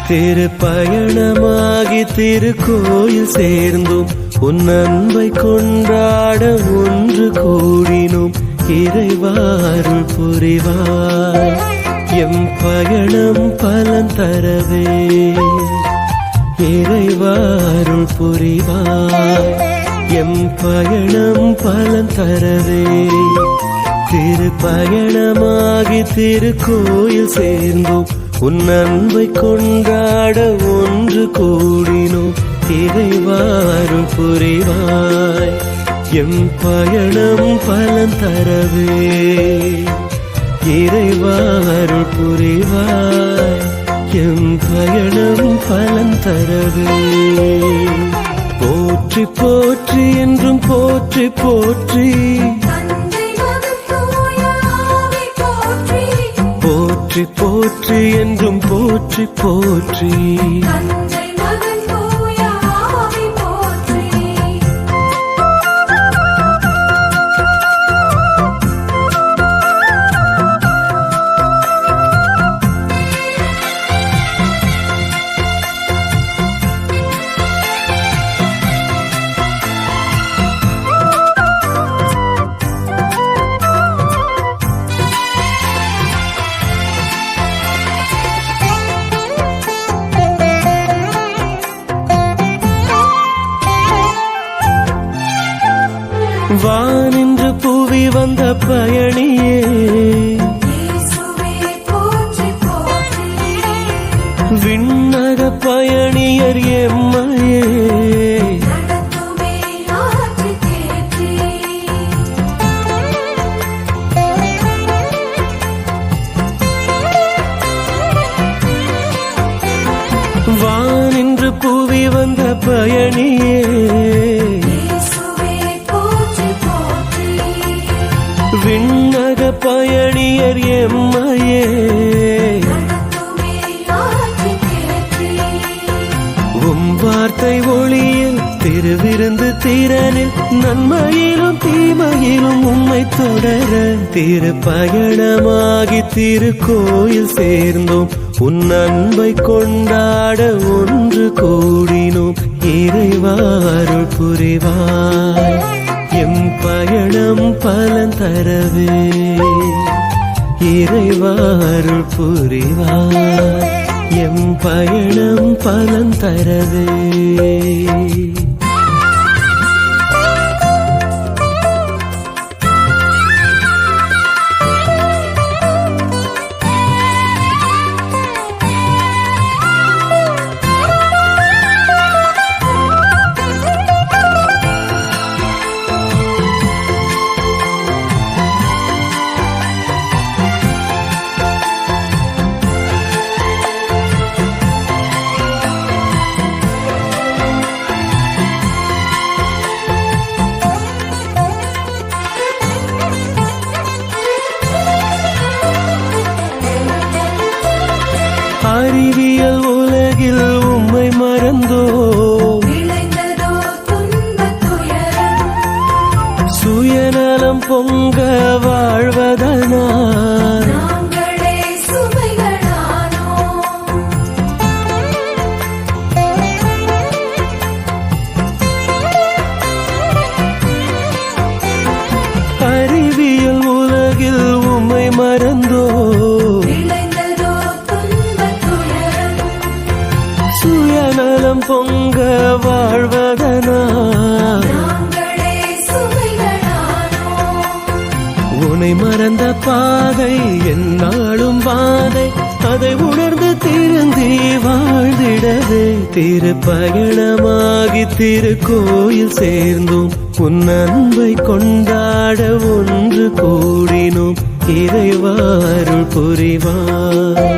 திருப்பயணமாகி திருக்கோயில் சேர்ந்தோம், உன் அன்பை கொண்டாட ஒன்று கூடினோம். இறைவாருள் புரிவாய், எம் பயணம் பலன் தரவே. இறைவாருள் புரிவாய், எம் பயணம் பலன் தரவே. திருப்பயணமாகி திருக்கோயில் சேர்ந்தோம், உன் அன்பை கொண்டாட ஒன்று கூடினோம். இறைவாருள் புரிவாய், எம் பயணம் பலன் தரவே. இறைவாருள் புரிவாய், எம் பயணம் பலன் தரவே. போற்றி போற்றி என்றும் போற்றி போற்றி, போற்றி போற்றி என்றும் போற்றி போற்றி. வானின்று புவி வந்த பயணியே, விண்ணக பயணியர் எம்மையே. வானின்று புவி வந்த பயணியே, விண்ணக பயணியர் எம்மையே. உம் வார்த்தை ஒளியில் திருவிருந்து திறனில் நன்மையிலும் தீமையிலும் உம்மை தொடர. திருப்பயணமாகி திருக்கோயில் சேர்ந்தோம், உன் அன்பை கொண்டாட ஒன்று கூடினோம். இறைவாருள் புரிவாய், எம் பயணம் பலன் தரவே. இறைவாருள் புரிவாய், எம் பயணம் பலன் தரவே. அறிவியல் உலகில் உம்மை மறந்தோ, சுயநலம் பொங்க வாழ்வதனால் அறிவியல் உலகில் உம்மை மறந்தோ, சுயநலம் பொங்க வாழ்வதனால் உன்னை மறந்த பாதை என்னாலும் பாதை, அதை உணர்ந்து திருந்தி வாழ்ந்திடவே. திருப்பயணமாகி திருக்கோயில் சேர்ந்தோம், உன் அன்பை கொண்டாட ஒன்று கூடினோம். இறைவாருள் புரிவாய்,